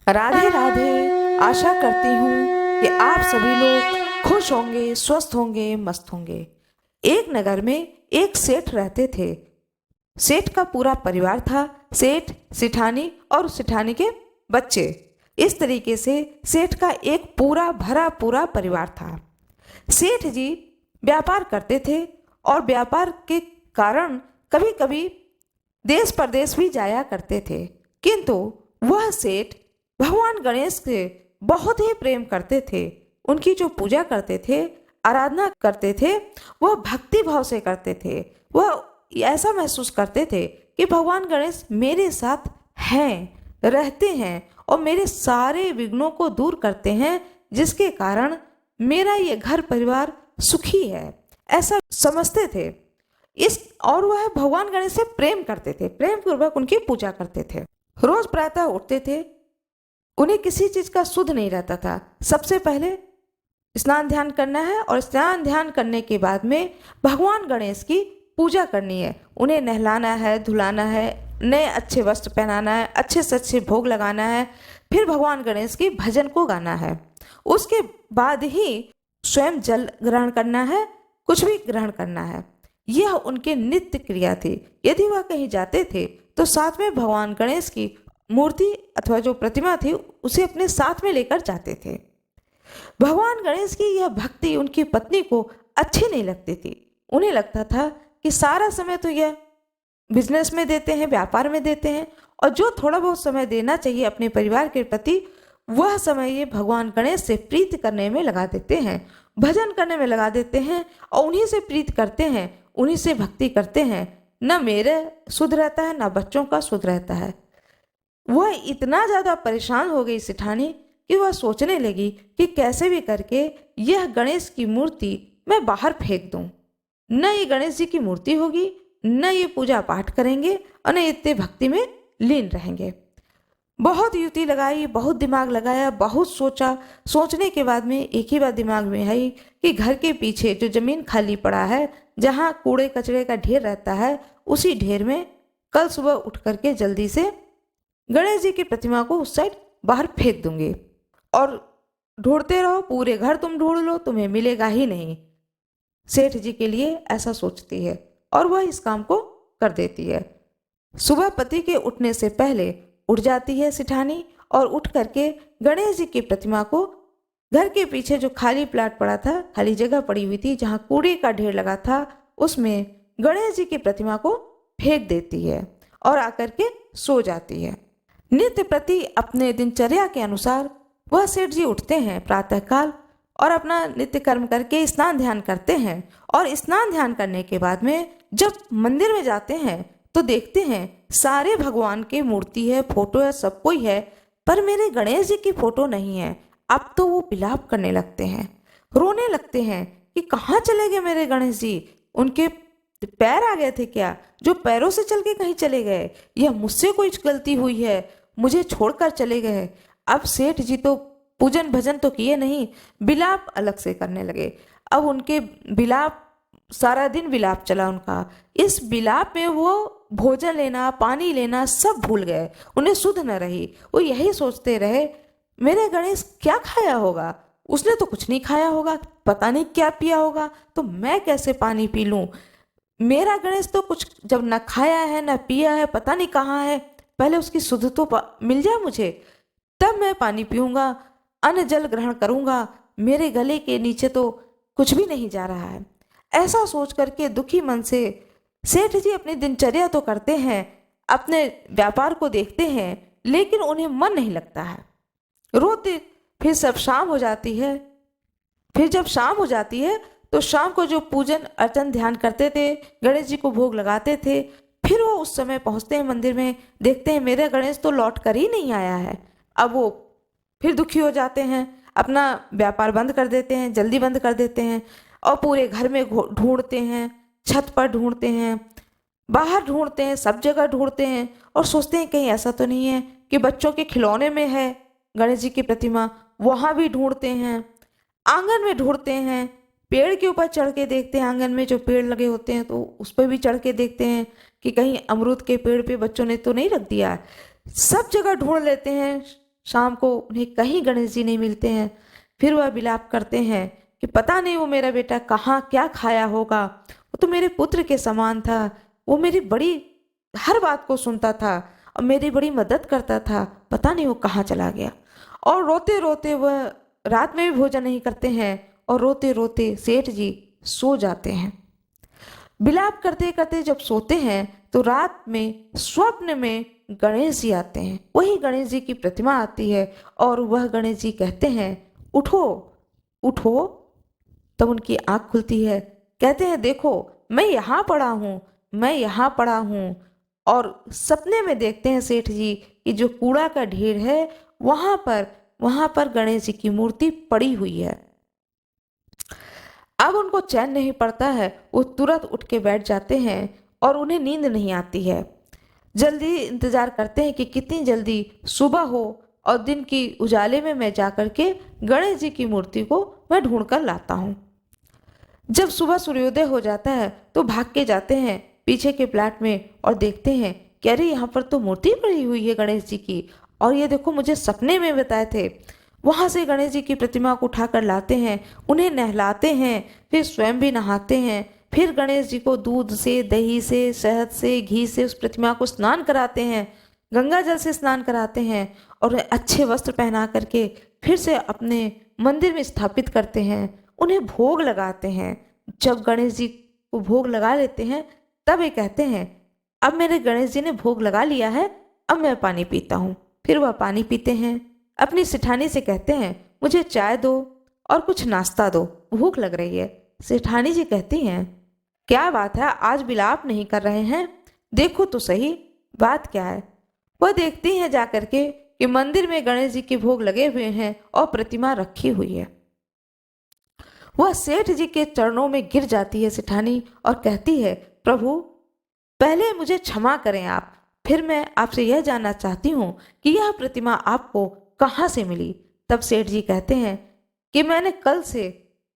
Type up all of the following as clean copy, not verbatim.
राधे राधे। आशा करती हूँ कि आप सभी लोग खुश होंगे, स्वस्थ होंगे, मस्त होंगे। एक नगर में एक सेठ रहते थे। सेठ का पूरा परिवार था, सेठ, सिठानी और सिठानी के बच्चे। इस तरीके से सेठ का एक पूरा भरा पूरा परिवार था। सेठ जी व्यापार करते थे और व्यापार के कारण कभी कभी देश परदेश भी जाया करते थे। किंतु वह सेठ भगवान गणेश से बहुत ही प्रेम करते थे। उनकी जो पूजा करते थे, आराधना करते थे, वह भक्ति भाव से करते थे। वह ऐसा महसूस करते थे कि भगवान गणेश मेरे साथ हैं, रहते हैं और मेरे सारे विघ्नों को दूर करते हैं, जिसके कारण मेरा ये घर परिवार सुखी है, ऐसा समझते थे। और वह भगवान गणेश से प्रेम करते थे, प्रेम पूर्वक उनकी पूजा करते थे। रोज प्रातः उठते थे, उन्हें किसी चीज का सुध नहीं रहता था। सबसे पहले स्नान ध्यान करना है और स्नान ध्यान करने के बाद में भगवान गणेश की पूजा करनी है। उन्हें नहलाना है, धुलाना है, नए अच्छे वस्त्र पहनाना है, अच्छे से अच्छे भोग लगाना है, फिर भगवान गणेश की भजन को गाना है। उसके बाद ही स्वयं जल ग्रहण करना है, कुछ भी ग्रहण करना है। यह उनके नित्य क्रिया थी। यदि वह कहीं जाते थे तो साथ में भगवान गणेश की मूर्ति अथवा जो प्रतिमा थी उसे अपने साथ में लेकर जाते थे। भगवान गणेश की यह भक्ति उनकी पत्नी को अच्छी नहीं लगती थी। उन्हें लगता था कि सारा समय तो यह बिजनेस में देते हैं, व्यापार में देते हैं, और जो थोड़ा बहुत समय देना चाहिए अपने परिवार के प्रति, वह समय ये भगवान गणेश से प्रीति करने में लगा देते हैं, भजन करने में लगा देते हैं और उन्हीं से प्रीति करते हैं, उन्हीं से भक्ति करते हैं। न मेरे सुध रहता है, न बच्चों का सुध रहता है। वह इतना ज़्यादा परेशान हो गई सिठानी कि वह सोचने लगी कि कैसे भी करके यह गणेश की मूर्ति मैं बाहर फेंक दूं। न ये गणेश जी की मूर्ति होगी, न ये पूजा पाठ करेंगे और न इतने भक्ति में लीन रहेंगे। बहुत युक्ति लगाई, बहुत दिमाग लगाया, बहुत सोचा। सोचने के बाद में एक ही बात दिमाग में आई कि घर के पीछे जो जमीन खाली पड़ा है, जहाँ कूड़े कचरे का ढेर रहता है, उसी ढेर में कल सुबह उठ करके जल्दी से गणेश जी की प्रतिमा को उस साइड बाहर फेंक दूंगी और ढूंढते रहो, पूरे घर तुम ढूंढ लो, तुम्हें मिलेगा ही नहीं। सेठ जी के लिए ऐसा सोचती है और वह इस काम को कर देती है। सुबह पति के उठने से पहले उठ जाती है सिठानी और उठ करके गणेश जी की प्रतिमा को घर के पीछे जो खाली प्लाट पड़ा था, खाली जगह पड़ी हुई थी जहाँ कूड़े का ढेर लगा था, उसमें गणेश जी की प्रतिमा को फेंक देती है और आकर के सो जाती है। नित्य प्रति अपने दिनचर्या के अनुसार वह सेठ जी उठते हैं प्रातःकाल और अपना नित्य कर्म करके स्नान ध्यान करते हैं। और स्नान ध्यान करने के बाद में जब मंदिर में जाते हैं तो देखते हैं सारे भगवान की मूर्ति है, फोटो है, सब कोई है, पर मेरे गणेश जी की फोटो नहीं है। अब तो वो विलाप करने लगते हैं, रोने लगते हैं कि कहाँ चले गए मेरे गणेश जी। उनके पैर आ गए थे क्या, जो पैरों से चल के कहीं चले गए, या मुझसे कोई गलती हुई है, मुझे छोड़कर चले गए। अब सेठ जी तो पूजन भजन तो किए नहीं, विलाप अलग से करने लगे। अब उनके विलाप, सारा दिन विलाप चला उनका। इस विलाप में वो भोजन लेना, पानी लेना सब भूल गए, उन्हें सुध न रही। वो यही सोचते रहे मेरे गणेश क्या खाया होगा, उसने तो कुछ नहीं खाया होगा, पता नहीं क्या पिया होगा, तो मैं कैसे पानी पी लूं। मेरा गणेश तो कुछ जब न खाया है न पिया है, पता नहीं कहाँ है, पहले उसकी सुध तो मिल जाए मुझे, तब मैं पानी पीऊंगा, अन्न जल ग्रहण करूंगा। मेरे गले के नीचे तो कुछ भी नहीं जा रहा है। ऐसा सोच करके दुखी मन से सेठ जी अपनी दिनचर्या तो करते हैं, अपने व्यापार को देखते हैं, लेकिन उन्हें मन नहीं लगता है। रोते फिर सब शाम हो जाती है। फिर जब शाम हो जाती है तो शाम को जो पूजन अर्चन ध्यान करते थे, गणेश जी को भोग लगाते थे, फिर वो उस समय पहुंचते हैं मंदिर में, देखते हैं मेरा गणेश तो लौट कर ही नहीं आया है। अब वो फिर दुखी हो जाते हैं, अपना व्यापार बंद कर देते हैं, जल्दी बंद कर देते हैं और पूरे घर में ढूंढते हैं, छत पर ढूंढते हैं, बाहर ढूंढते हैं, सब जगह ढूंढते हैं और सोचते हैं कहीं ऐसा तो नहीं है कि बच्चों के खिलौने में है गणेश जी की प्रतिमा, वहाँ भी ढूंढते हैं, आंगन में ढूंढते हैं, पेड़ के ऊपर चढ़ के देखते हैं, आंगन में जो पेड़ लगे होते हैं तो उस पर भी चढ़ के देखते हैं कि कहीं अमरूद के पेड़ पे बच्चों ने तो नहीं रख दिया। सब जगह ढूंढ लेते हैं, शाम को उन्हें कहीं गणेश जी नहीं मिलते हैं। फिर वह विलाप करते हैं कि पता नहीं वो मेरा बेटा कहाँ क्या खाया होगा, वो तो मेरे पुत्र के समान था, वो मेरी बड़ी हर बात को सुनता था और मेरी बड़ी मदद करता था, पता नहीं वो कहाँ चला गया। और रोते रोते वह रात में भी भोजन नहीं करते हैं और रोते रोते सेठ जी सो जाते हैं। विलाप करते करते जब सोते हैं तो रात में स्वप्न में गणेश जी आते हैं। वही गणेश जी की प्रतिमा आती है और वह गणेश जी कहते हैं उठो उठो। तब उनकी आंख खुलती है, कहते हैं देखो मैं यहाँ पड़ा हूँ, मैं यहाँ पड़ा हूँ। और सपने में देखते हैं सेठ जी कि जो कूड़ा का ढेर है वहां पर गणेश जी की मूर्ति पड़ी हुई है। अब उनको चैन नहीं पड़ता है, वो तुरंत उठ के बैठ जाते हैं और उन्हें नींद नहीं आती है। जल्दी इंतजार करते हैं कि कितनी जल्दी सुबह हो और दिन की उजाले में मैं जाकर के गणेश जी की मूर्ति को मैं ढूंढ कर लाता हूँ। जब सुबह सूर्योदय हो जाता है तो भाग के जाते हैं पीछे के प्लाट में और देखते हैं कि अरे यहाँ पर तो मूर्ति पड़ी हुई है गणेश जी की, और ये देखो मुझे सपने में बताए थे। वहाँ से गणेश जी की प्रतिमा को उठाकर लाते हैं, उन्हें नहलाते हैं, फिर स्वयं भी नहाते हैं। फिर गणेश जी को दूध से, दही से, शहद से, घी से उस प्रतिमा को स्नान कराते हैं, गंगा जल से स्नान कराते हैं और अच्छे वस्त्र पहना करके फिर से अपने मंदिर में स्थापित करते हैं। उन्हें भोग लगाते हैं। जब गणेश जी को भोग लगा लेते हैं तब ये कहते हैं अब मेरे गणेश जी ने भोग लगा लिया है, अब मैं पानी पीता हूँ। फिर वह पानी पीते हैं। अपनी सेठानी से कहते हैं मुझे चाय दो और कुछ नाश्ता दो, भूख लग रही है। सेठानी जी कहती हैं क्या बात है, आज विलाप नहीं कर रहे हैं, देखो तो सही बात क्या है। वह देखती हैं जाकर के कि मंदिर में गणेश जी के भोग लगे हुए हैं और प्रतिमा रखी हुई है। वह सेठ जी के चरणों में गिर जाती है सेठानी और कहती है प्रभु पहले मुझे क्षमा करें आप, फिर मैं आपसे यह जानना चाहती हूँ कि यह प्रतिमा आपको कहाँ से मिली। तब सेठ जी कहते हैं कि मैंने कल से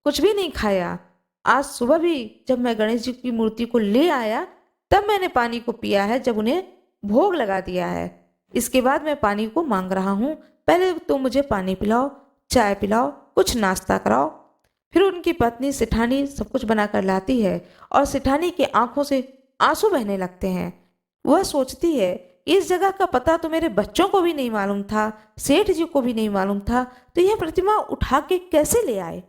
कुछ भी नहीं खाया, आज सुबह भी जब मैं गणेश जी की मूर्ति को ले आया तब मैंने पानी को पिया है, जब उन्हें भोग लगा दिया है। इसके बाद मैं पानी को मांग रहा हूँ, पहले तो मुझे पानी पिलाओ, चाय पिलाओ, कुछ नाश्ता कराओ। फिर उनकी पत्नी सेठानी सब कुछ बनाकर लाती है और सेठानी की आंखों से आंसू बहने लगते हैं। वह सोचती है इस जगह का पता तो मेरे बच्चों को भी नहीं मालूम था, सेठ जी को भी नहीं मालूम था, तो यह प्रतिमा उठा के कैसे ले आए।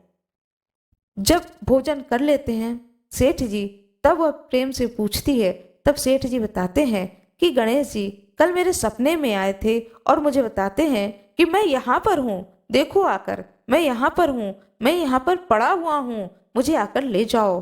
जब भोजन कर लेते हैं सेठ जी तब वह प्रेम से पूछती है। तब सेठ जी बताते हैं कि गणेश जी कल मेरे सपने में आए थे और मुझे बताते हैं कि मैं यहाँ पर हूँ, देखो आकर मैं यहाँ पर हूँ, मैं यहाँ पर पड़ा हुआ हूँ, मुझे आकर ले जाओ।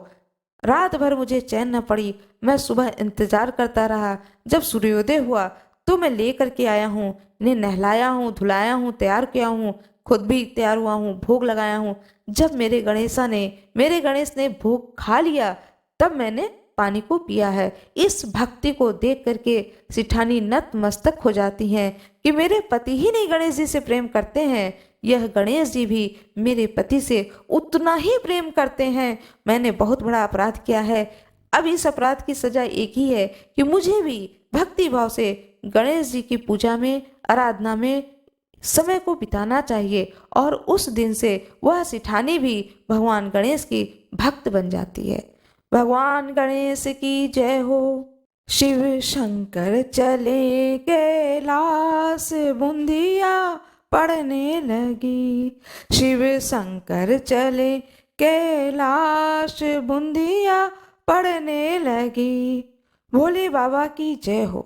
रात भर मुझे चैन न पड़ी, मैं सुबह इंतजार करता रहा, जब सूर्योदय हुआ तो मैं ले करके आया हूँ, इन्हें नहलाया हूँ, धुलाया हूँ, तैयार किया हूँ, खुद भी तैयार हुआ हूँ, भोग लगाया हूँ। जब मेरे गणेश ने भोग खा लिया तब मैंने पानी को पिया है। इस भक्ति को देख करके सेठानी नतमस्तक हो जाती हैं कि मेरे पति ही नहीं गणेश जी से प्रेम करते हैं, यह गणेश जी भी मेरे पति से उतना ही प्रेम करते हैं। मैंने बहुत बड़ा अपराध किया है, अब इस अपराध की सजा एक ही है कि मुझे भी भक्ति भाव से गणेश जी की पूजा में, आराधना में समय को बिताना चाहिए। और उस दिन से वह सेठानी भी भगवान गणेश की भक्त बन जाती है। भगवान गणेश की जय हो। शिव शंकर चले कैलाश, बूंदिया पड़ने लगी। शिव शंकर चले कैलाश, बूंदिया पड़ने लगी। भोले बाबा की जय हो।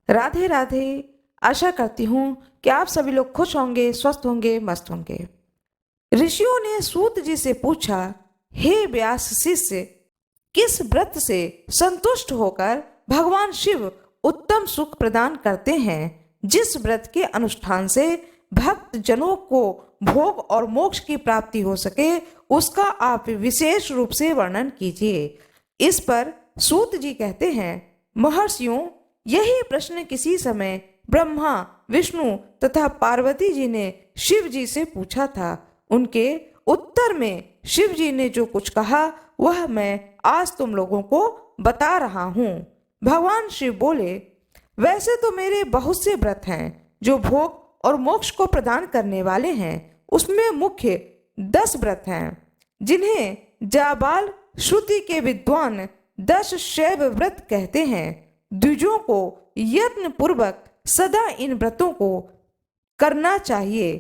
राधे राधे। आशा करती हूँ कि आप सभी लोग खुश होंगे, स्वस्थ होंगे, मस्त होंगे। ऋषियों ने सूत जी से पूछा, हे व्यास शिष्य, किस व्रत से संतुष्ट होकर भगवान शिव उत्तम सुख प्रदान करते हैं, जिस व्रत के अनुष्ठान से भक्त जनों को भोग और मोक्ष की प्राप्ति हो सके, उसका आप विशेष रूप से वर्णन कीजिए। इस पर सूत जी कहते हैं, महर्षियों, यही प्रश्न किसी समय ब्रह्मा, विष्णु तथा पार्वती जी ने शिव जी से पूछा था। उनके उत्तर में शिव जी ने जो कुछ कहा वह मैं आज तुम लोगों को बता रहा हूँ। भगवान शिव बोले, वैसे तो मेरे बहुत से व्रत हैं जो भोग और मोक्ष को प्रदान करने वाले हैं। उसमें मुख्य 10 व्रत हैं, जिन्हें जाबाल श्रुति के विद्वान 10 शैव व्रत कहते हैं। द्विजों को यत्न पूर्वक सदा इन व्रतों को करना चाहिए,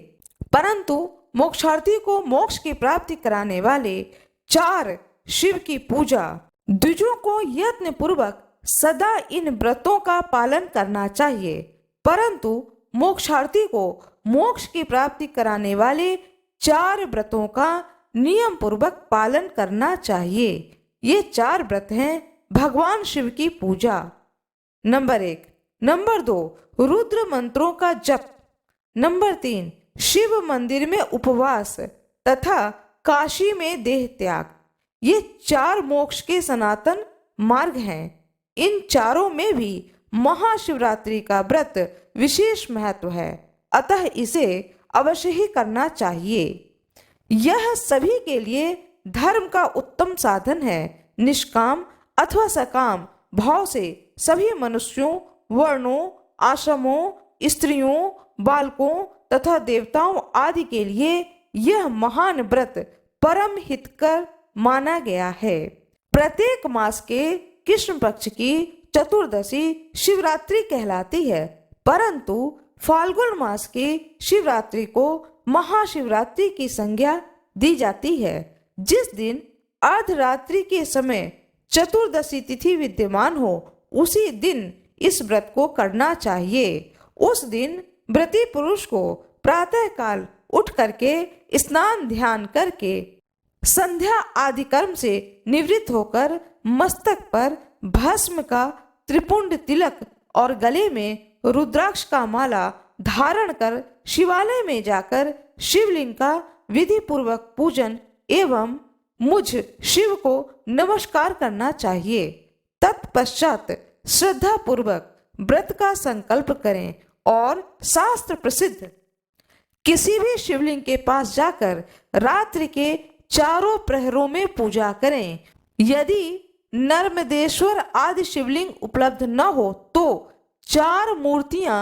परंतु मोक्षार्थी को मोक्ष की प्राप्ति कराने वाले 4 शिव की पूजा। द्विजों को यत्न पूर्वक सदा इन व्रतों का पालन करना चाहिए, परंतु मोक्षार्थी को मोक्ष की प्राप्ति कराने वाले 4 व्रतों का नियम पूर्वक पालन करना चाहिए। ये 4 व्रत हैं भगवान शिव की पूजा। नंबर 1। नंबर 2, रुद्र मंत्रों का जप। नंबर 3, शिव मंदिर में उपवास तथा काशी में देह त्याग। ये 4 मोक्ष के सनातन मार्ग हैं। इन चारों में भी महाशिवरात्रि का व्रत विशेष महत्व है, अतः इसे अवश्य ही करना चाहिए। यह सभी के लिए धर्म का उत्तम साधन है। निष्काम अथवा सकाम भाव से सभी मनुष्यों, वर्णों, आश्रमों, स्त्रियों, बालकों तथा देवताओं आदि के लिए यह महान व्रत परम हितकर माना गया है। प्रत्येक मास के कृष्ण पक्ष की चतुर्दशी शिवरात्रि कहलाती है, परंतु फाल्गुन मास की शिवरात्रि को महाशिवरात्रि की संज्ञा दी जाती है। जिस दिन अर्धरात्रि के समय चतुर्दशी तिथि विद्यमान हो, उसी दिन इस व्रत को करना चाहिए। उस दिन व्रती पुरुष को प्रातः काल उठ करके स्नान ध्यान करके संध्या आदि कर्म से निवृत्त होकर मस्तक पर भस्म का त्रिपुंड तिलक और गले में रुद्राक्ष का माला धारण कर शिवालय में जाकर शिवलिंग का विधि पूर्वक पूजन एवं मुझ शिव को नमस्कार करना चाहिए। तत्पश्चात श्रद्धा पूर्वक व्रत का संकल्प करें और शास्त्र प्रसिद्ध किसी भी शिवलिंग के पास जाकर रात्रि के चारों प्रहरों में पूजा करें। यदि नर्मदेश्वर आदि शिवलिंग उपलब्ध न हो तो 4 मूर्तियां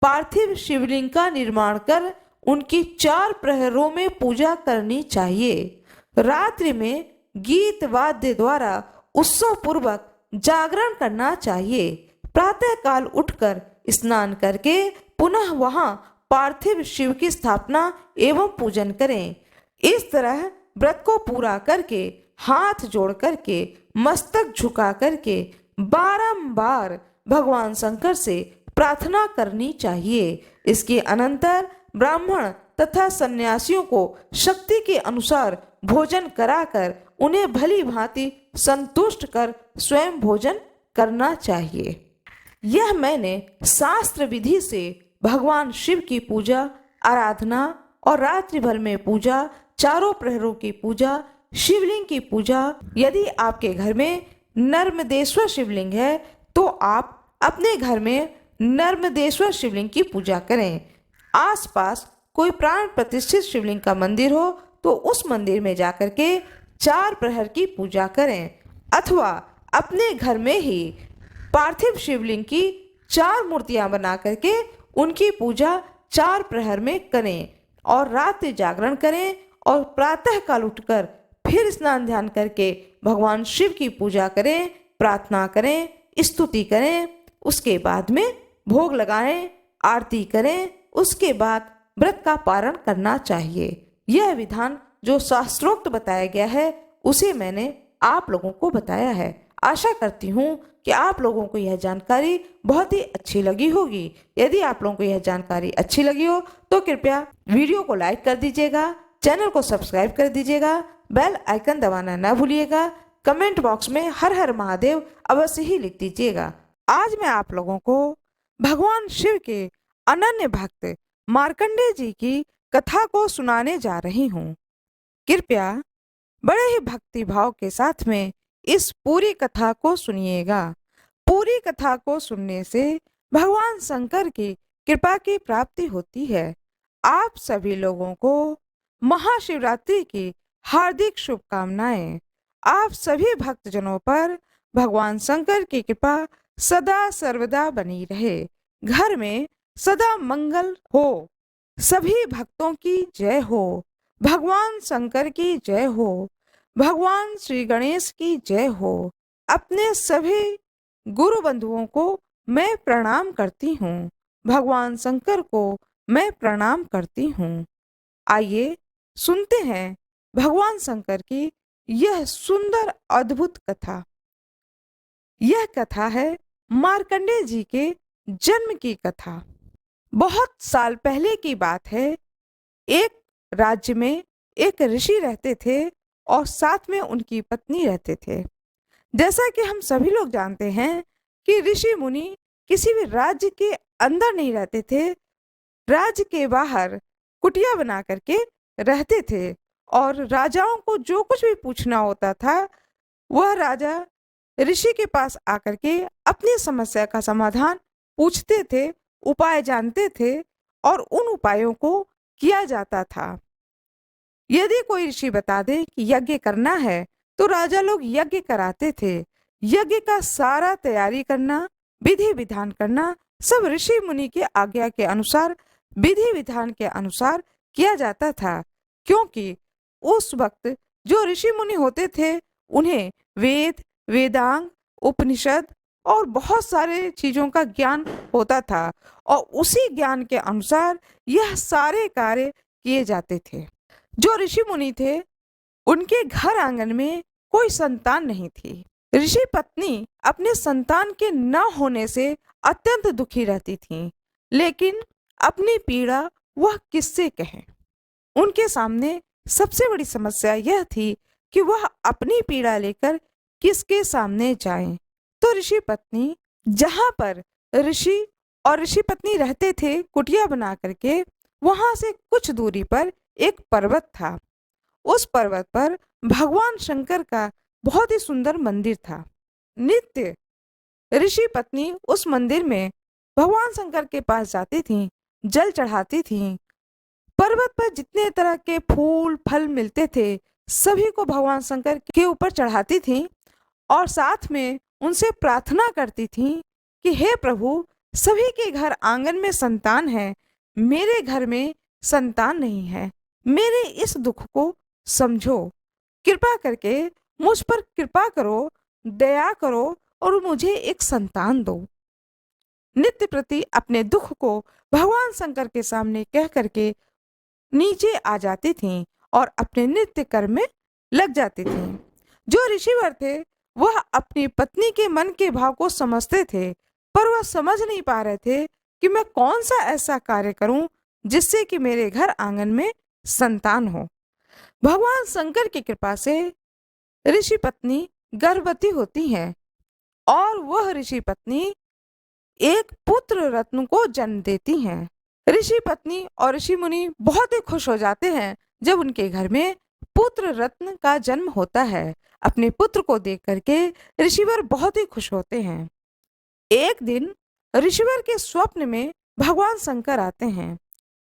पार्थिव शिवलिंग का निर्माण कर उनकी 4 प्रहरों में पूजा करनी चाहिए। रात्रि में गीत वाद्य द्वारा उत्सव पूर्वक जागरण करना चाहिए। प्रातः काल उठकर स्नान करके पुनः वहां पार्थिव शिव की स्थापना एवं पूजन करें। इस तरह व्रत को पूरा करके हाथ जोड़ करके मस्तक झुका करके बारंबार भगवान शंकर से प्रार्थना करनी चाहिए। इसके अनंतर ब्राह्मण तथा सन्यासियों को शक्ति के अनुसार भोजन कराकर उन्हें भली भांति संतुष्ट कर स्वयं भोजन करना चाहिए। यह मैंने शास्त्र विधि से भगवान शिव की पूजा, आराधना और रात्रि भर में पूजा, चारों प्रहरों की पूजा, शिवलिंग की पूजा। यदि आपके घर में नर्मदेश्वर शिवलिंग है तो आप अपने घर में नर्मदेश्वर शिवलिंग की पूजा करें। आसपास कोई प्राण प्रतिष्ठित शिवलिंग का मंदिर हो तो उस मंदिर में जाकर के 4 प्रहर की पूजा करें, अथवा अपने घर में ही पार्थिव शिवलिंग की 4 मूर्तियां बना करके उनकी पूजा 4 प्रहर में करें और रात्रि जागरण करें और प्रातः काल उठकर फिर स्नान ध्यान करके भगवान शिव की पूजा करें, प्रार्थना करें, स्तुति करें। उसके बाद में भोग लगाएं, आरती करें। उसके बाद व्रत का पारण करना चाहिए। यह विधान जो शास्त्रोक्त बताया गया है उसे मैंने आप लोगों को बताया है। आशा करती हूँ कि आप लोगों को यह जानकारी बहुत ही अच्छी लगी होगी। यदि आप लोगों को यह जानकारी अच्छी लगी हो तो कृपया वीडियो को लाइक कर दीजिएगा, चैनल को सब्सक्राइब कर दीजिएगा, बेल आइकन दबाना न भूलिएगा। कमेंट बॉक्स में हर हर महादेव अवश्य ही लिख दीजिएगा। आज मैं आप लोगों को भगवान शिव के अनन्य भक्त मार्कंडेय जी की कथा को सुनाने जा रही हूँ। कृपया बड़े ही भक्ति भाव के साथ में इस पूरी कथा को सुनिएगा। पूरी कथा को सुनने से भगवान शंकर की कृपा की प्राप्ति होती है। आप सभी लोगों को महाशिवरात्रि की हार्दिक शुभकामनाएं। आप सभी भक्तजनों पर भगवान शंकर की कृपा सदा सर्वदा बनी रहे। घर में सदा मंगल हो। सभी भक्तों की जय हो। भगवान शंकर की जय हो। भगवान श्री गणेश की जय हो। अपने सभी गुरु बंधुओं को मैं प्रणाम करती हूँ। भगवान शंकर को मैं प्रणाम करती हूँ। आइए सुनते हैं भगवान शंकर की यह सुंदर अद्भुत कथा। यह कथा है मार्कंडेय जी के जन्म की कथा। बहुत साल पहले की बात है। एक राज्य में एक ऋषि रहते थे और साथ में उनकी पत्नी रहते थे। जैसा कि हम सभी लोग जानते हैं कि ऋषि मुनि किसी भी राज्य के अंदर नहीं रहते थे, राज्य के बाहर कुटिया बना करके रहते थे। और राजाओं को जो कुछ भी पूछना होता था, वह राजा ऋषि के पास आकर के अपनी समस्या का समाधान पूछते थे, उपाय जानते थे और उन उपायों को किया जाता था। यदि कोई ऋषि बता दे कि यज्ञ करना है तो राजा लोग यज्ञ कराते थे। यज्ञ का सारा तैयारी करना, विधि विधान करना सब ऋषि मुनि के आज्ञा के अनुसार, विधि विधान के अनुसार किया जाता था। क्योंकि उस वक्त जो ऋषि मुनि होते थे उन्हें वेद, वेदांग, उपनिषद और बहुत सारे चीजों का ज्ञान होता था और उसी ज्ञान के अनुसार यह सारे कार्य किए जाते थे। जो ऋषि मुनि थे उनके घर आंगन में कोई संतान नहीं थी। ऋषि पत्नी अपने संतान के न होने से अत्यंत दुखी रहती थी, लेकिन अपनी पीड़ा वह किससे कहे। उनके सामने सबसे बड़ी समस्या यह थी कि वह अपनी पीड़ा लेकर किसके सामने जाएं। तो ऋषि पत्नी, जहां पर ऋषि और ऋषि पत्नी रहते थे कुटिया बना करके, वहां से कुछ दूरी पर एक पर्वत था। उस पर्वत पर भगवान शंकर का बहुत ही सुंदर मंदिर था। नित्य ऋषि पत्नी उस मंदिर में भगवान शंकर के पास जाती थीं, जल चढ़ाती थीं। पर्वत पर जितने तरह के फूल फल मिलते थे सभी को भगवान शंकर के ऊपर चढ़ाती थीं और साथ में उनसे प्रार्थना करती थीं कि हे प्रभु, सभी के घर आंगन में संतान है, मेरे घर में संतान नहीं है, मेरे इस दुख को समझो, कृपा करके मुझ पर कृपा करो, दया करो और मुझे एक संतान दो। नित्य प्रति अपने दुख को भगवान शंकर के सामने कह करके नीचे आ जाती थीं और अपने नित्य कर्म में लग जाती थीं। जो ऋषिवर थे वह अपनी पत्नी के मन के भाव को समझते थे, पर वह समझ नहीं पा रहे थे कि मैं कौन सा ऐसा कार्य करूं जिससे कि मेरे घर आंगन में संतान हो। भगवान शंकर की कृपा से ऋषि पत्नी गर्भवती होती है और वह ऋषि पत्नी एक पुत्र रत्न को जन्म देती हैं। ऋषि पत्नी और ऋषि मुनि बहुत ही खुश हो जाते हैं जब उनके घर में पुत्र रत्न का जन्म होता है। अपने पुत्र को देख करके ऋषिवर बहुत ही खुश होते हैं। एक दिन ऋषिवर के स्वप्न में भगवान शंकर आते हैं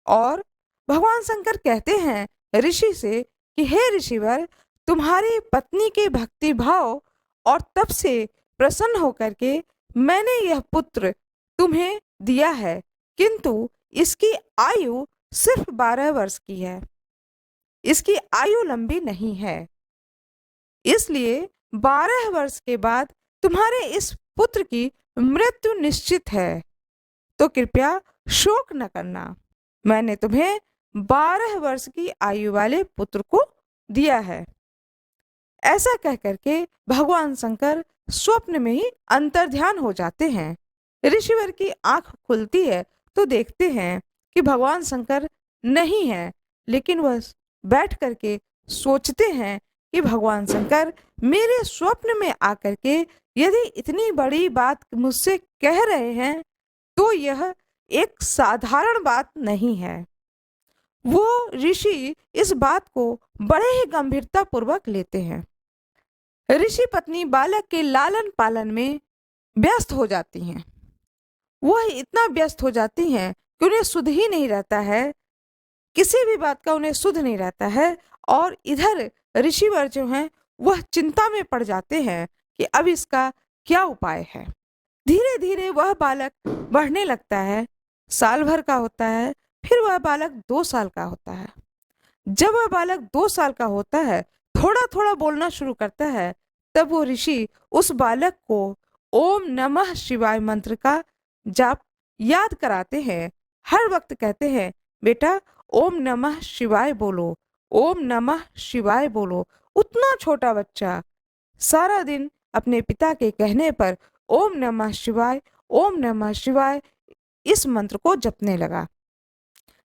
और भगवान शंकर कहते हैं ऋषि से कि हे ऋषिवर, तुम्हारी पत्नी के भक्ति भाव और तप से प्रसन्न होकर के मैंने यह पुत्र तुम्हें दिया है, किंतु इसकी आयु सिर्फ 12 वर्ष की है, इसकी आयु लंबी नहीं है, इसलिए 12 वर्ष के बाद तुम्हारे इस पुत्र की मृत्यु निश्चित है, तो कृपया शोक न करना। मैंने तुम्हें 12 वर्ष की आयु वाले पुत्र को दिया है। ऐसा कह करके भगवान शंकर स्वप्न में ही अंतर्ध्यान हो जाते हैं। ऋषिवर की आंख खुलती है तो देखते हैं कि भगवान शंकर नहीं है, लेकिन वह बैठ करके सोचते हैं कि भगवान शंकर मेरे स्वप्न में आकर के यदि इतनी बड़ी बात मुझसे कह रहे हैं तो यह एक साधारण बात नहीं है। वो ऋषि इस बात को बड़े ही गंभीरता पूर्वक लेते हैं। ऋषि पत्नी बालक के लालन पालन में व्यस्त हो जाती हैं। वह इतना व्यस्त हो जाती हैं कि उन्हें सुध ही नहीं रहता है, किसी भी बात का उन्हें सुध नहीं रहता है। और इधर ऋषिवर जो हैं वह चिंता में पड़ जाते हैं कि अब इसका क्या उपाय है। धीरे धीरे वह बालक बढ़ने लगता है, साल भर का होता है, फिर वह बालक 2 साल का होता है। जब वह बालक 2 साल का होता है, थोड़ा थोड़ा बोलना शुरू करता है, तब वो ऋषि उस बालक को ओम नमः शिवाय मंत्र का जाप याद कराते हैं। हर वक्त कहते हैं, बेटा ओम नमः शिवाय बोलो, ओम नमः शिवाय बोलो। उतना छोटा बच्चा सारा दिन अपने पिता के कहने पर ओम नमः शिवाय, ओम नमः शिवाय इस मंत्र को जपने लगा।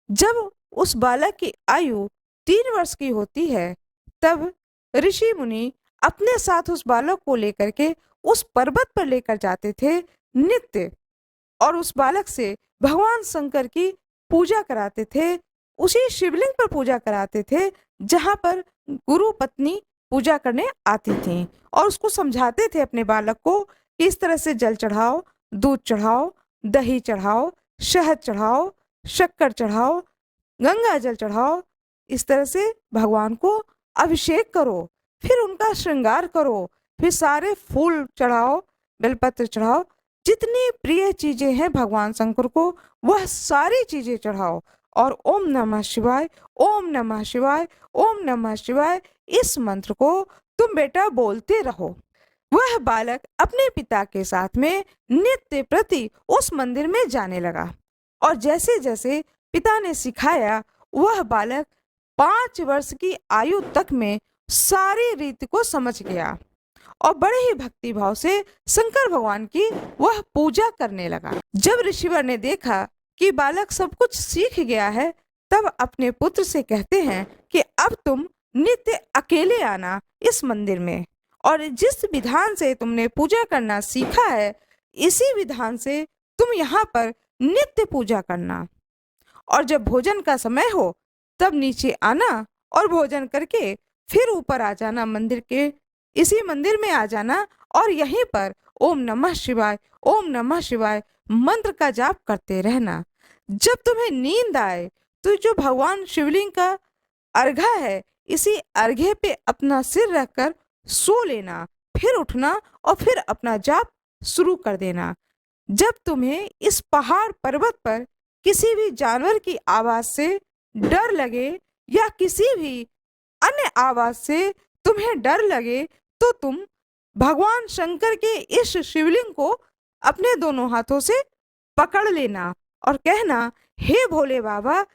जब उस बालक की आयु 3 वर्ष की होती है, तब ऋषि मुनि अपने साथ उस बालक को लेकर के उस पर्वत पर लेकर जाते थे नित्य, और उस बालक से भगवान शंकर की पूजा कराते थे। उसी शिवलिंग पर पूजा कराते थे जहां पर गुरु पत्नी पूजा करने आती थी, और उसको समझाते थे अपने बालक को कि इस तरह से जल चढ़ाओ, दूध चढ़ाओ, दही चढ़ाओ, शहद चढ़ाओ, शक्कर चढ़ाओ, गंगा जल चढ़ाओ। इस तरह से भगवान को अभिषेक करो, फिर उनका श्रृंगार करो, फिर सारे फूल चढ़ाओ, बेलपत्र चढ़ाओ, जितनी प्रिय चीजें हैं भगवान शंकर को वह सारी चीजें चढ़ाओ, और ओम नमः शिवाय, ओम नमः शिवाय, ओम नमः शिवाय इस मंत्र को तुम बेटा बोलते रहो। वह बालक अपने पिता के साथ में नित्य प्रति उस मंदिर में जाने लगा, और जैसे जैसे पिता ने सिखाया, वह बालक 5 वर्ष की आयु तक में सारी रीति को समझ गया, और बड़े ही भक्ति भाव से शंकर भगवान की वह पूजा करने लगा। जब ऋषिवर ने देखा कि बालक सब कुछ सीख गया है, तब अपने पुत्र से कहते हैं कि अब तुम नित्य अकेले आना इस मंदिर में, और जिस विधान से तुमने पूजा करना सीखा है, इसी विधान से तुम यहाँ पर नित्य पूजा करना, और जब भोजन का समय हो तब नीचे आना और भोजन करके फिर ऊपर आ जाना, मंदिर के इसी मंदिर में आ जाना, और यहीं पर ओम नमः शिवाय, ओम नमः शिवाय मंत्र का जाप करते रहना। जब तुम्हें नींद आए तो जो भगवान शिवलिंग का अर्घा है, इसी अर्घे पे अपना सिर रखकर सो लेना, फिर उठना और फिर अपना जाप शुरू कर देना। जब तुम्हें इस पहाड़ पर्वत पर किसी भी जानवर की आवाज से डर लगे या किसी भी अन्य आवाज से तुम्हें डर लगे, तो तुम भगवान शंकर के इस शिवलिंग को अपने दोनों हाथों से पकड़ लेना और कहना, हे भोले बाबा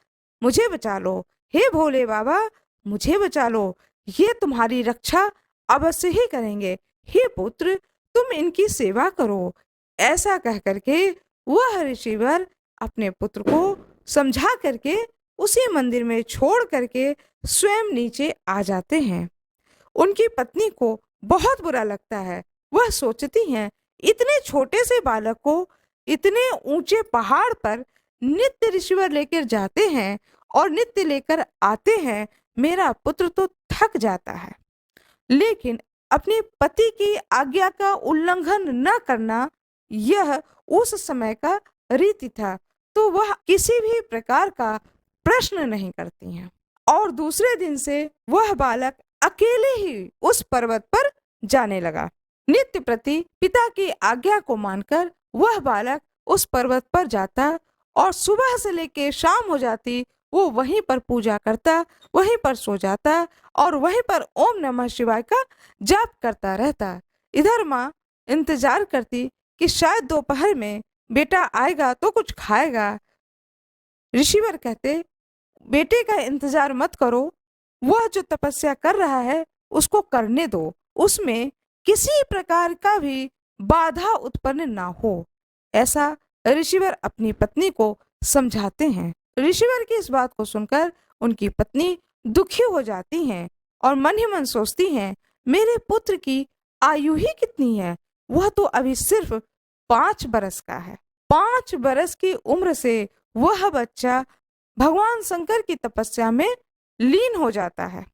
मुझे बचा लो, हे भोले बाबा मुझे बचा लो, ये तुम्हारी रक्षा अवश्य ही करेंगे, हे पुत्र तुम इनकी सेवा करो। ऐसा कह करके वह ऋषिवर अपने पुत्र को समझा करके उसी मंदिर में छोड़ करके स्वयं नीचे आ जाते हैं। उनकी पत्नी को बहुत बुरा लगता है। वह सोचती हैं, इतने छोटे से बालक को इतने ऊंचे पहाड़ पर नित्य ऋषिवर लेकर जाते हैं और नित्य लेकर आते हैं, मेरा पुत्र तो थक जाता है, लेकिन अपने पति की आज्ञा का उल्लंघन न करना यह उस समय का रीति था, तो वह किसी भी प्रकार का प्रश्न नहीं करती हैं। और दूसरे दिन से वह बालक अकेले ही उस पर्वत पर जाने लगा। नित्य प्रति पिता की आज्ञा को मानकर वह बालक उस पर्वत पर जाता, और सुबह से लेकर शाम हो जाती वो वहीं पर पूजा करता, वहीं पर सो जाता, और वहीं पर ओम नमः शिवाय का जाप करता रहता। इधर माँ इंतजार करती कि शायद दोपहर में बेटा आएगा तो कुछ खाएगा। ऋषिवर कहते, बेटे का इंतजार मत करो, वह जो तपस्या कर रहा है उसको करने दो, उसमें किसी प्रकार का भी बाधा उत्पन्न ना हो। ऐसा ऋषिवर अपनी पत्नी को समझाते हैं। ऋषिवर की इस बात को सुनकर उनकी पत्नी दुखी हो जाती हैं और मन ही मन सोचती हैं, मेरे पुत्र की आयु ही कितनी है, वह तो अभी सिर्फ 5 बरस का है। 5 बरस की उम्र से वह बच्चा भगवान शंकर की तपस्या में लीन हो जाता है।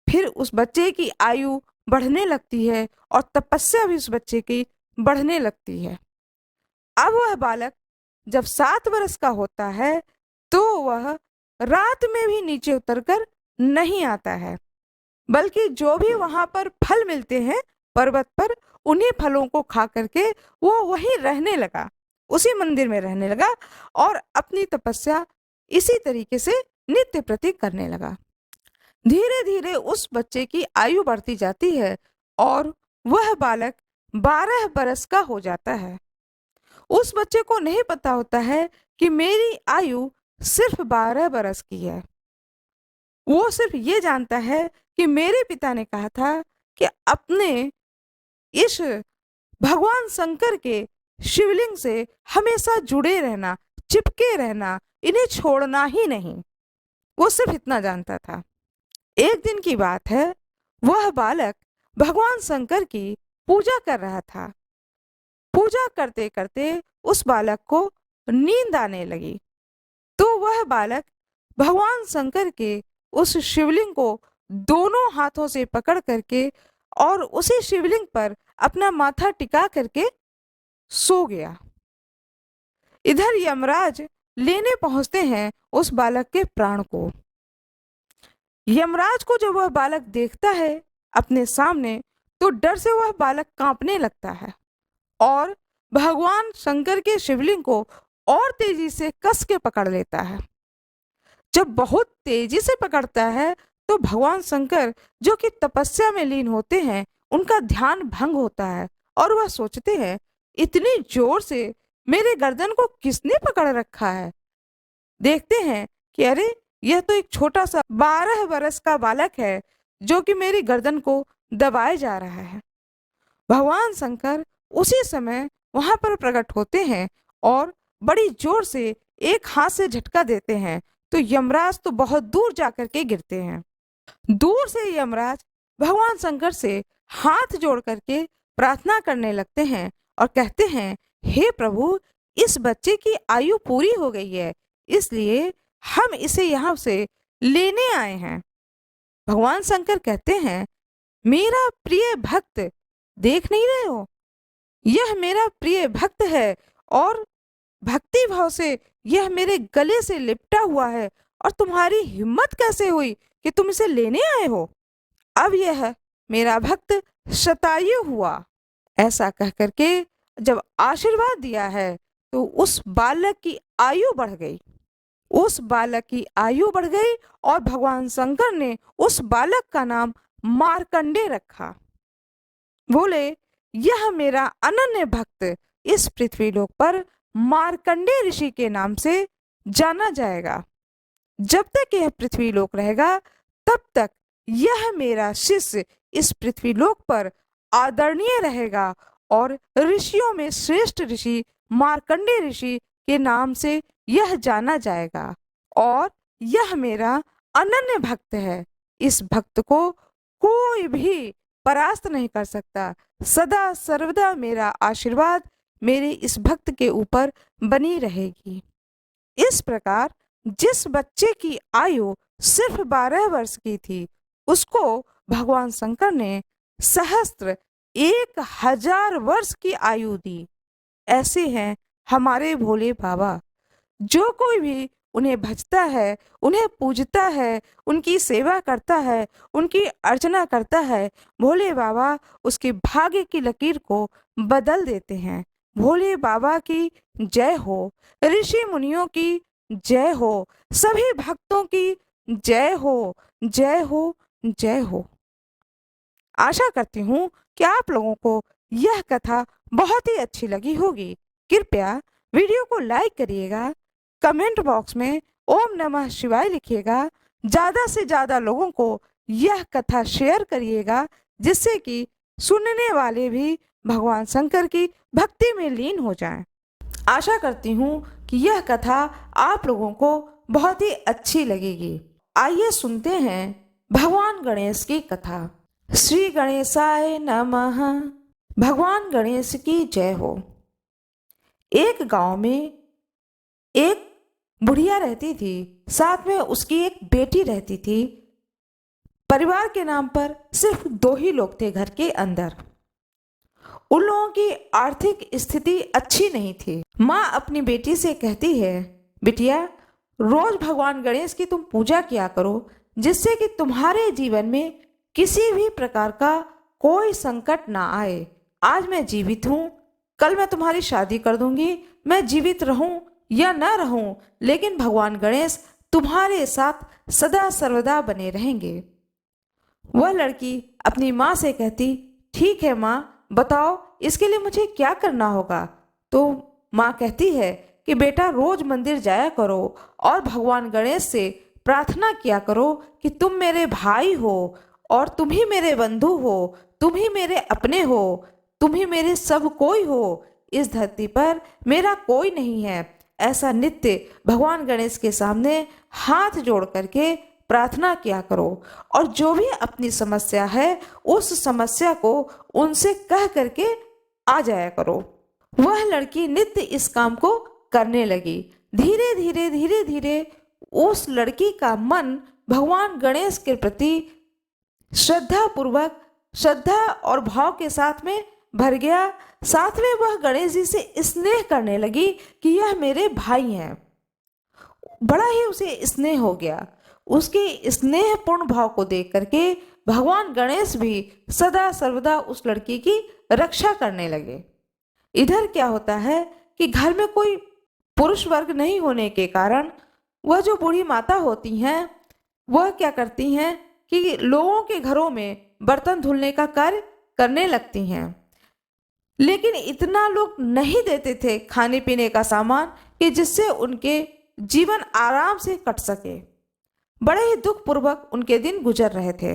फिर उस बच्चे की आयु बढ़ने लगती है और तपस्या भी उस बच्चे की बढ़ने लगती है। अब वह बालक जब 7 बरस का होता है तो वह रात में भी नीचे उतरकर नहीं आता है, बल्कि जो भी वहां पर फल मिलते हैं पर्वत पर, उन्हीं फलों को खा करके वो वहीं रहने लगा। उसी मंदिर में रहने लगा और अपनी तपस्या इसी तरीके से नित्य प्रति करने लगा। धीरे धीरे उस बच्चे की आयु बढ़ती जाती है और वह बालक 12 बरस का हो जाता है। उस बच्चे को नहीं पता होता है कि मेरी आयु सिर्फ 12 बरस की है। वो सिर्फ ये जानता है कि मेरे पिता ने कहा था कि अपने इस भगवान शंकर के शिवलिंग से हमेशा जुड़े रहना, चिपके रहना, इन्हें छोड़ना ही नहीं। वो सिर्फ इतना जानता था। एक दिन की बात है, वह बालक भगवान शंकर की पूजा कर रहा था। पूजा करते करते उस बालक को नींद आने लगी, तो वह बालक भगवान शंकर के उस शिवलिंग को दोनों हाथों से पकड़ करके और उसी शिवलिंग पर अपना माथा टिका करके सो गया। इधर यमराज लेने पहुंचते हैं उस बालक के प्राण को। यमराज को जब वह बालक देखता है अपने सामने, तो डर से वह बालक कांपने लगता है और भगवान शंकर के शिवलिंग को और तेजी से कस के पकड़ लेता है। जब बहुत तेजी से पकड़ता है तो भगवान शंकर, जो कि तपस्या में लीन होते हैं, उनका ध्यान भंग होता है और वह सोचते हैं, इतनी जोर से मेरे गर्दन को किसने पकड़ रखा है। देखते हैं कि अरे, यह तो एक छोटा सा 12 बरस का बालक है जो कि मेरी गर्दन को दबाए जा रहा है। भगवान शंकर उसी समय वहां पर प्रकट होते हैं और बड़ी जोर से एक हाथ से झटका देते हैं, तो यमराज तो बहुत दूर जाकर के गिरते हैं। दूर से यमराज भगवान शंकर से हाथ जोड़ करके प्रार्थना करने लगते हैं और कहते हैं, हे प्रभु, इस बच्चे की आयु पूरी हो गई है, इसलिए हम इसे यहाँ से लेने आए हैं। भगवान शंकर कहते हैं, मेरा प्रिय भक्त, देख नहीं रहे हो, यह मेरा प्रिय भक्त है और भक्ति भाव से यह मेरे गले से लिपटा हुआ है, और तुम्हारी हिम्मत कैसे हुई कि तुम इसे लेने आए हो। अब यह मेरा भक्त शतायु हुआ। ऐसा कह करके जब आशीर्वाद दिया है तो उस बालक की आयु बढ़ गई। उस बालक की आयु बढ़ गई और भगवान शंकर ने उस बालक का नाम मार्कंडे रखा। बोले, यह मेरा अनन्य भक्त इस पृथ्वी लोक पर मार्कंडे ऋषि के नाम से जाना जाएगा। जब तक यह पृथ्वी लोक रहेगा, तब तक यह मेरा शिष्य इस पृथ्वी लोक पर आदरणीय रहेगा और ऋषियों में श्रेष्ठ ऋषि मार्कंडे ऋषि के नाम से यह जाना जाएगा। और यह मेरा अनन्य भक्त है। इस भक्त को कोई भी परास्त नहीं कर सकता। सदा सर्वदा मेरा आशीर्वाद मेरे इस भक्त के ऊपर बनी रहेगी। इस प्रकार जिस बच्चे की आयु सिर्फ 12 वर्ष की थी, उसको भगवान शंकर ने सहस्त्र 1000 वर्ष की आयु दी। ऐसे हैं हमारे भोले बाबा। जो कोई भी उन्हें भजता है, उन्हें पूजता है, उनकी सेवा करता है, उनकी अर्चना करता है, भोले बाबा उसके भाग्य की लकीर को बदल देते हैं। भोले बाबा की जय हो, ऋषि मुनियों की जय हो, सभी भक्तों की जय हो, जय हो, जय हो। आशा करती हूँ कि आप लोगों को यह कथा बहुत ही अच्छी लगी होगी। कृपया वीडियो को लाइक करिएगा, कमेंट बॉक्स में ओम नमः शिवाय लिखिएगा, ज़्यादा से ज़्यादा लोगों को यह कथा शेयर करिएगा, जिससे कि सुनने वाले भी भगवान शंकर की भक्ति में लीन हो जाएं। आशा करती हूँ कि यह कथा आप लोगों को बहुत ही अच्छी लगेगी। आइए सुनते हैं भगवान गणेश की कथा। श्री गणेशाय नमः। भगवान गणेश की जय हो। एक गांव में एक बुढ़िया रहती थी, साथ में उसकी एक बेटी रहती थी। परिवार के नाम पर सिर्फ 2 ही लोग थे घर के अंदर। उन लोगों की आर्थिक स्थिति अच्छी नहीं थी। माँ अपनी बेटी से कहती है, बिटिया, रोज भगवान गणेश की तुम पूजा किया करो, जिससे कि तुम्हारे जीवन में किसी भी प्रकार का कोई संकट ना आए। आज मैं जीवित हूँ, कल मैं तुम्हारी शादी कर दूंगी। मैं जीवित रहूं या न रहूं, लेकिन भगवान गणेश तुम्हारे साथ सदा सर्वदा बने रहेंगे। वह लड़की अपनी माँ से कहती, ठीक है माँ, बताओ इसके लिए मुझे क्या करना होगा। तो माँ कहती है कि बेटा, रोज मंदिर जाया करो और भगवान गणेश से प्रार्थना किया करो कि तुम मेरे भाई हो और तुम ही मेरे बंधु हो, तुम ही मेरे अपने हो, तुम ही मेरे सब कोई हो। इस धरती पर मेरा कोई नहीं है। ऐसा नित्य भगवान गणेश के सामने हाथ जोड़ करके प्रार्थना किया करो और जो भी अपनी समस्या है उस समस्या को उनसे कह करके आ जाया करो। वह लड़की नित्य इस काम को करने लगी। धीरे धीरे धीरे धीरे उस लड़की का मन भगवान गणेश के प्रति श्रद्धा और भाव के साथ में भर गया। साथ में वह गणेश जी से स्नेह करने लगी कि यह मेरे भाई हैं। बड़ा ही उसे स्नेह हो गया। उसके स्नेहपूर्ण भाव को देख करके भगवान गणेश भी सदा सर्वदा उस लड़की की रक्षा करने लगे। इधर क्या होता है कि घर में कोई पुरुष वर्ग नहीं होने के कारण वह जो बूढ़ी माता होती हैं वह क्या करती हैं कि लोगों के घरों में बर्तन धुलने का कार्य करने लगती हैं। लेकिन इतना लोग नहीं देते थे खाने पीने का सामान कि जिससे उनके जीवन आराम से कट सके। बड़े ही दुख पूर्वक उनके दिन गुजर रहे थे।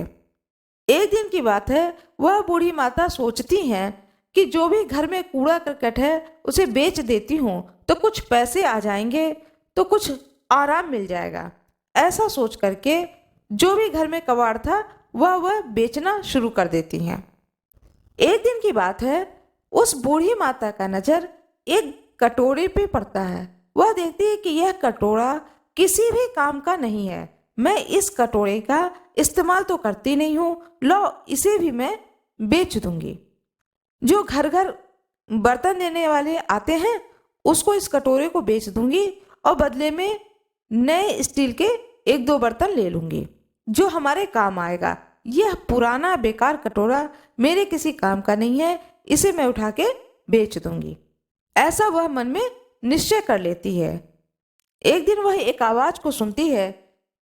एक दिन की बात है, वह बूढ़ी माता सोचती हैं कि जो भी घर में कूड़ा करकट है उसे बेच देती हूँ तो कुछ पैसे आ जाएंगे, तो कुछ आराम मिल जाएगा। ऐसा सोच करके जो भी घर में कबाड़ था वह बेचना शुरू कर देती हैं। एक दिन की बात है, उस बूढ़ी माता का नज़र एक कटोरे पे पड़ता है। वह देखती है कि यह कटोरा किसी भी काम का नहीं है। मैं इस कटोरे का इस्तेमाल तो करती नहीं हूँ, लो इसे भी मैं बेच दूंगी। जो घर घर बर्तन देने वाले आते हैं उसको इस कटोरे को बेच दूंगी और बदले में नए स्टील के 1-2 बर्तन ले लूंगी जो हमारे काम आएगा। यह पुराना बेकार कटोरा मेरे किसी काम का नहीं है, इसे मैं उठा के बेच दूंगी। ऐसा वह मन में निश्चय कर लेती है। एक दिन वह एक आवाज को सुनती है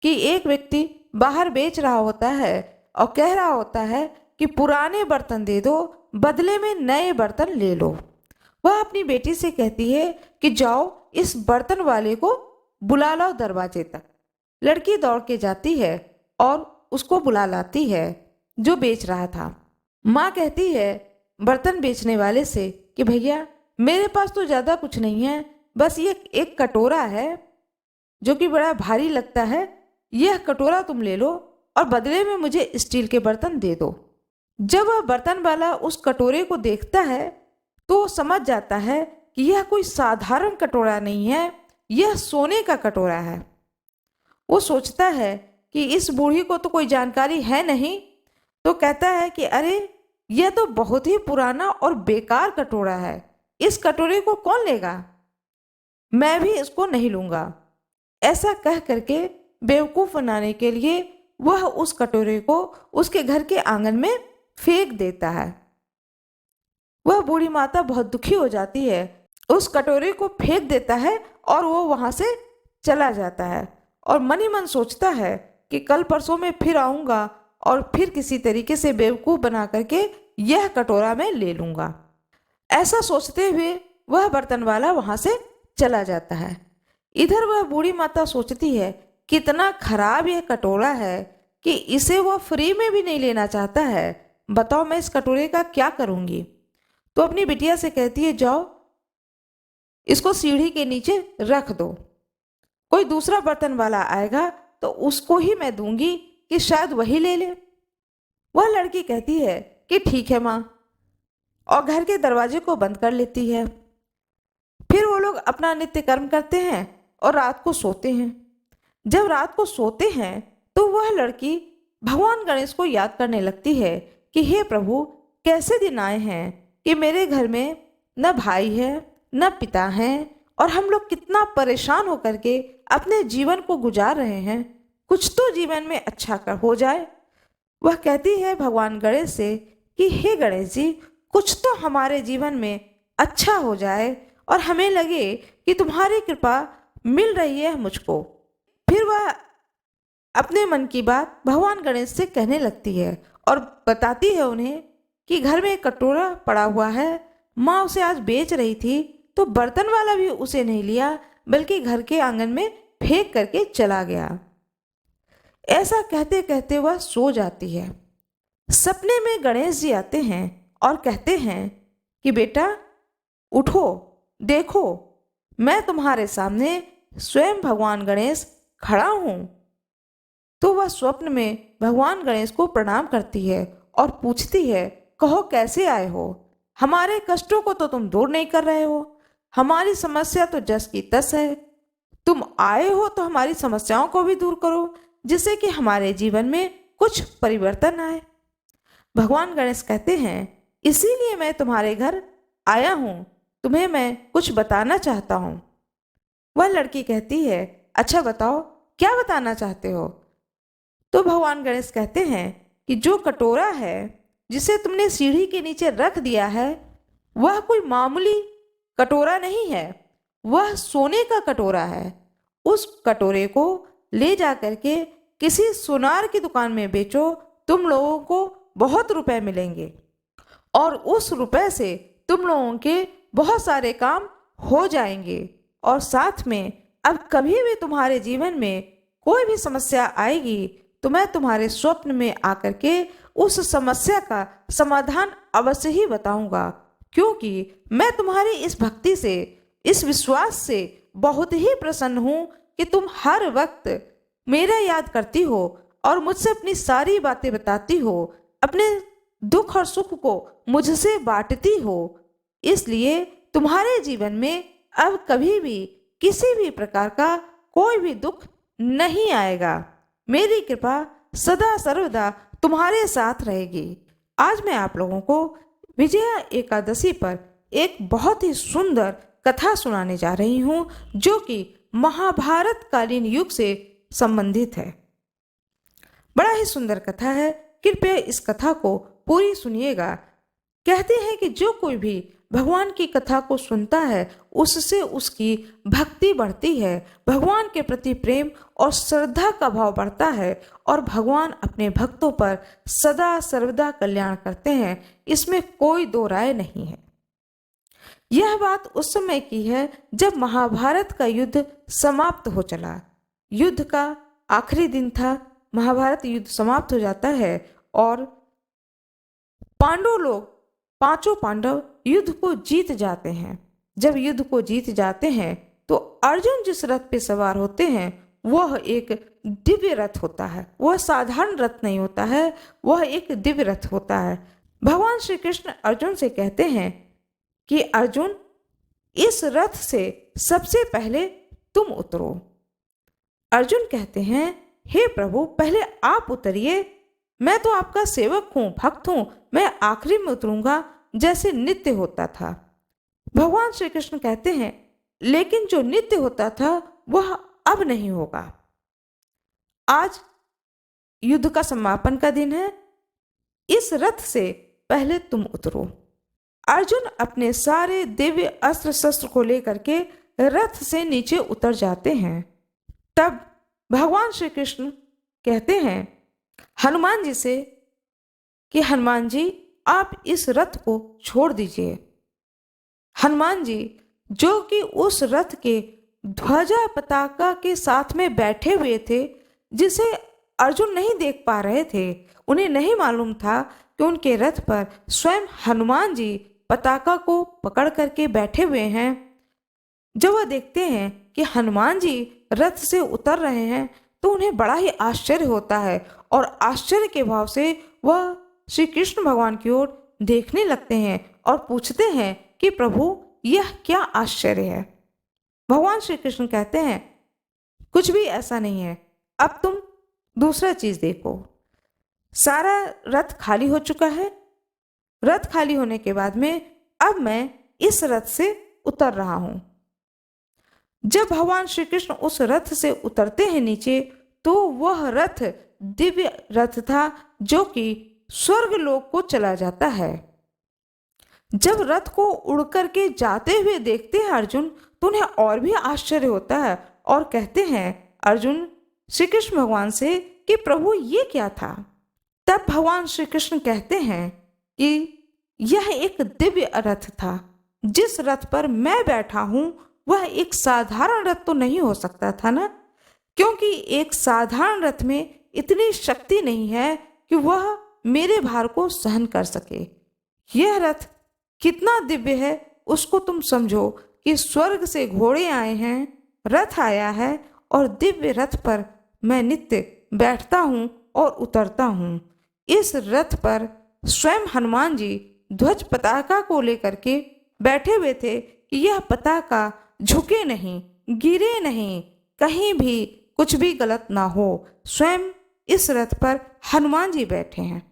कि एक व्यक्ति बाहर बेच रहा होता है और कह रहा होता है कि पुराने बर्तन दे दो, बदले में नए बर्तन ले लो। वह अपनी बेटी से कहती है कि जाओ इस बर्तन वाले को बुला लाओ दरवाजे तक। लड़की दौड़ के जाती है और उसको बुला लाती है जो बेच रहा था। माँ कहती है बर्तन बेचने वाले से कि भैया, मेरे पास तो ज़्यादा कुछ नहीं है, बस ये एक कटोरा है जो कि बड़ा भारी लगता है। यह कटोरा तुम ले लो और बदले में मुझे स्टील के बर्तन दे दो। जब वह बर्तन वाला उस कटोरे को देखता है तो समझ जाता है कि यह कोई साधारण कटोरा नहीं है, यह सोने का कटोरा है। वो सोचता है कि इस बूढ़ी को तो कोई जानकारी है नहीं, तो कहता है कि अरे, यह तो बहुत ही पुराना और बेकार कटोरा है, इस कटोरे को कौन लेगा, मैं भी इसको नहीं लूँगा। ऐसा कह करके बेवकूफ़ बनाने के लिए वह उस कटोरे को उसके घर के आंगन में फेंक देता है। वह बूढ़ी माता बहुत दुखी हो जाती है, उस कटोरे को फेंक देता है और वो वहाँ से चला जाता है और मन ही मन सोचता है कि कल परसों में फिर आऊँगा और फिर किसी तरीके से बेवकूफ़ बना करके यह कटोरा मैं ले लूँगा। ऐसा सोचते हुए वह बर्तन वाला वहाँ से चला जाता है। इधर वह बूढ़ी माता सोचती है कितना खराब यह कटोरा है कि इसे वह फ्री में भी नहीं लेना चाहता है। बताओ मैं इस कटोरे का क्या करूँगी। तो अपनी बिटिया से कहती है, जाओ इसको सीढ़ी के नीचे रख दो, कोई दूसरा बर्तन वाला आएगा तो उसको ही मैं दूंगी कि शायद वही ले ले। वह लड़की कहती है कि ठीक है माँ, और घर के दरवाजे को बंद कर लेती है। फिर वो लोग अपना नित्य कर्म करते हैं और रात को सोते हैं। जब रात को सोते हैं तो वह लड़की भगवान गणेश को याद करने लगती है कि हे प्रभु, कैसे दिन आए हैं कि मेरे घर में न भाई है न पिता हैं और हम लोग कितना परेशान होकर के अपने जीवन को गुजार रहे हैं, कुछ तो जीवन में अच्छा कर हो जाए। वह कहती है भगवान गणेश से कि हे गणेश जी, कुछ तो हमारे जीवन में अच्छा हो जाए और हमें लगे कि तुम्हारी कृपा मिल रही है मुझको। फिर वह अपने मन की बात भगवान गणेश से कहने लगती है और बताती है उन्हें कि घर में एक कटोरा पड़ा हुआ है, माँ उसे आज बेच रही थी तो बर्तन वाला भी उसे नहीं लिया बल्कि घर के आंगन में फेंक करके चला गया। ऐसा कहते कहते वह सो जाती है। सपने में गणेश जी आते हैं और कहते हैं कि बेटा उठो, देखो मैं तुम्हारे सामने स्वयं भगवान गणेश खड़ा हूं। तो वह स्वप्न में भगवान गणेश को प्रणाम करती है और पूछती है, कहो कैसे आए हो? हमारे कष्टों को तो तुम दूर नहीं कर रहे हो, हमारी समस्या तो जस की तस है। तुम आए हो तो हमारी समस्याओं को भी दूर करो, जिससे कि हमारे जीवन में कुछ परिवर्तन आए। भगवान गणेश कहते हैं, इसीलिए मैं तुम्हारे घर आया हूं, तुम्हें मैं कुछ बताना चाहता हूं। वह लड़की कहती है, अच्छा बताओ, क्या बताना चाहते हो? तो भगवान गणेश कहते हैं कि जो कटोरा है जिसे तुमने सीढ़ी के नीचे रख दिया है, वह कोई मामूली कटोरा नहीं है, वह सोने का कटोरा है। उस कटोरे को ले जा करके किसी सुनार की दुकान में बेचो, तुम लोगों को बहुत रुपए मिलेंगे और उस रुपए से तुम लोगों के बहुत सारे काम हो जाएंगे। और साथ में अब कभी भी तुम्हारे जीवन में कोई भी समस्या आएगी तो मैं तुम्हारे स्वप्न में आकर के उस समस्या का समाधान अवश्य ही बताऊंगा, क्योंकि मैं तुम्हारी इस भक्ति से, इस विश्वास से बहुत ही प्रसन्न हूं कि तुम हर वक्त मेरा याद करती हो और मुझसे अपनी सारी बातें बताती हो, अपने दुख और सुख को मुझसे बांटती हो। इसलिए तुम्हारे जीवन में अब कभी भी किसी भी प्रकार का कोई भी दुख नहीं आएगा। मेरी कृपा सदा सर्वदा तुम्हारे साथ रहेगी। आज मैं आप लोगों को विजया एकादशी पर एक बहुत ही सुंदर कथा सुनाने जा रही हूँ, जो कि महाभारत कालीन युग से संबंधित है। बड़ा ही सुंदर कथा है, कृपया इस कथा को पूरी सुनिएगा। कहते हैं कि जो कोई भी भगवान की कथा को सुनता है उससे उसकी भक्ति बढ़ती है, भगवान के प्रति प्रेम और श्रद्धा का भाव बढ़ता है और भगवान अपने भक्तों पर सदा सर्वदा कल्याण करते हैं। इसमें कोई दो राय नहीं है। यह बात उस समय की है जब महाभारत का युद्ध समाप्त हो चला। युद्ध का आखिरी दिन था, महाभारत युद्ध समाप्त हो जाता है और पांडव लोग, पांचों पांडव युद्ध को जीत जाते हैं। जब युद्ध को जीत जाते हैं तो अर्जुन जिस रथ पे सवार होते हैं वह एक दिव्य रथ होता है, वह साधारण रथ नहीं होता है, वह एक दिव्य रथ होता है। भगवान श्री कृष्ण अर्जुन से कहते हैं कि अर्जुन, इस रथ से सबसे पहले तुम उतरो। अर्जुन कहते हैं, हे प्रभु पहले आप उतरिए, मैं तो आपका सेवक हूँ, भक्त हूँ, मैं आखिरी में उतरूंगा जैसे नित्य होता था। भगवान श्री कृष्ण कहते हैं, लेकिन जो नित्य होता था वह अब नहीं होगा। आज युद्ध का समापन का दिन है, इस रथ से पहले तुम उतरो। अर्जुन अपने सारे दिव्य अस्त्र शस्त्र को लेकर के रथ से नीचे उतर जाते हैं। तब भगवान श्री कृष्ण कहते हैं हनुमान जी से कि हनुमान जी आप इस रथ को छोड़ दीजिए। हनुमान जी जो कि उस रथ के ध्वजा पताका के साथ में बैठे हुए थे, जिसे अर्जुन नहीं देख पा रहे थे, उन्हें नहीं मालूम था कि उनके रथ पर स्वयं हनुमान जी पताका को पकड़ करके बैठे हुए हैं। जब वह देखते हैं कि हनुमान जी रथ से उतर रहे हैं तो उन्हें बड़ा ही आश्चर्य होता है और आश्चर्य के भाव से वह श्री कृष्ण भगवान की ओर देखने लगते हैं और पूछते हैं कि प्रभु यह क्या आश्चर्य है। भगवान श्री कृष्ण कहते हैं कुछ भी ऐसा नहीं है, अब तुम दूसरा चीज देखो। सारा रथ खाली हो चुका है। रथ खाली होने के बाद में अब मैं इस रथ से उतर रहा हूं। जब भगवान श्री कृष्ण उस रथ से उतरते हैं नीचे तो वह रथ दिव्य रथ था जो कि स्वर्ग लोक को चला जाता है। जब रथ को उड़ करके जाते हुए देखते हैं अर्जुन, तो उन्हें और भी आश्चर्य होता है और कहते हैं अर्जुन श्री कृष्ण भगवान से कि प्रभु ये क्या था। तब भगवान श्री कृष्ण कहते हैं कि यह एक दिव्य रथ था। जिस रथ पर मैं बैठा हूं वह एक साधारण रथ तो नहीं हो सकता था ना, क्योंकि एक साधारण रथ में इतनी शक्ति नहीं है कि वह मेरे भार को सहन कर सके। यह रथ कितना दिव्य है उसको तुम समझो कि स्वर्ग से घोड़े आए हैं, रथ आया है और दिव्य रथ पर मैं नित्य बैठता हूँ और उतरता हूँ। इस रथ पर स्वयं हनुमान जी ध्वज पताका को लेकर के बैठे हुए थे कि यह पताका झुके नहीं, गिरे नहीं, कहीं भी कुछ भी गलत ना हो। स्वयं इस रथ पर हनुमान जी बैठे हैं।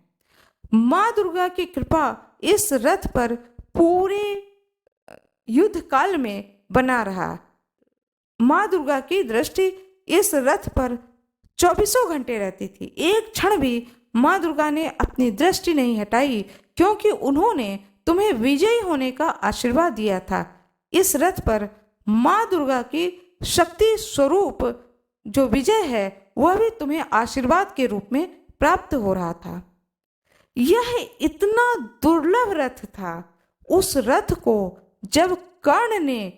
माँ दुर्गा की कृपा इस रथ पर पूरे युद्ध काल में बना रहा। माँ दुर्गा की दृष्टि इस रथ पर 24 घंटे रहती थी। एक क्षण भी माँ दुर्गा ने अपनी दृष्टि नहीं हटाई, क्योंकि उन्होंने तुम्हें विजयी होने का आशीर्वाद दिया था। इस रथ पर माँ दुर्गा की शक्ति स्वरूप जो विजय है वह भी तुम्हें आशीर्वाद के रूप में प्राप्त हो रहा था। यह इतना दुर्लभ रथ था। उस रथ को जब कर्ण ने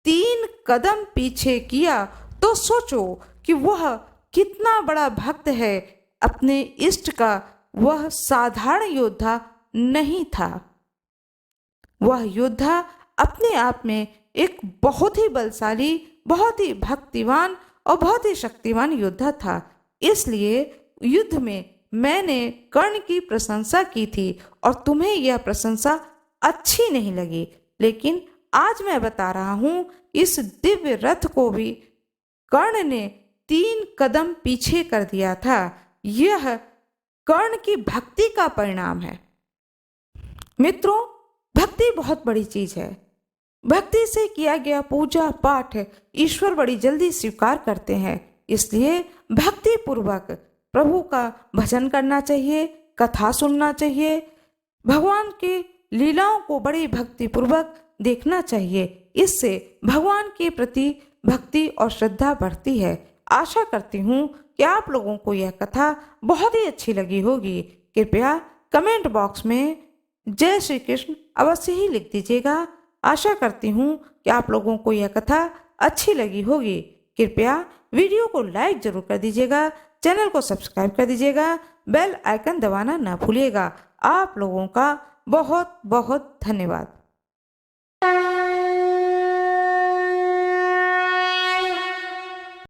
3 कदम पीछे किया तो सोचो कि वह कितना बड़ा भक्त है अपने इष्ट का। वह साधारण योद्धा नहीं था, वह योद्धा अपने आप में एक बहुत ही बलशाली, बहुत ही भक्तिवान और बहुत ही शक्तिवान योद्धा था। इसलिए युद्ध में मैंने कर्ण की प्रशंसा की थी और तुम्हें यह प्रशंसा अच्छी नहीं लगी, लेकिन आज मैं बता रहा हूं इस दिव्य रथ को भी कर्ण ने 3 कदम पीछे कर दिया था। यह कर्ण की भक्ति का परिणाम है। मित्रों, भक्ति बहुत बड़ी चीज है। भक्ति से किया गया पूजा पाठ ईश्वर बड़ी जल्दी स्वीकार करते हैं। इसलिए भक्ति पूर्वक प्रभु का भजन करना चाहिए, कथा सुनना चाहिए, भगवान के लीलाओं को बड़ी भक्ति पूर्वक देखना चाहिए। इससे भगवान के प्रति भक्ति और श्रद्धा बढ़ती है। आशा करती हूँ कि आप लोगों को यह कथा बहुत ही अच्छी लगी होगी। कृपया कमेंट बॉक्स में जय श्री कृष्ण अवश्य ही लिख दीजिएगा। आशा करती हूँ कि आप लोगों को यह कथा अच्छी लगी होगी। कृपया वीडियो को लाइक जरूर कर दीजिएगा, चैनल को सब्सक्राइब कर दीजिएगा, बेल आइकन दबाना ना भूलिएगा। आप लोगों का बहुत बहुत धन्यवाद।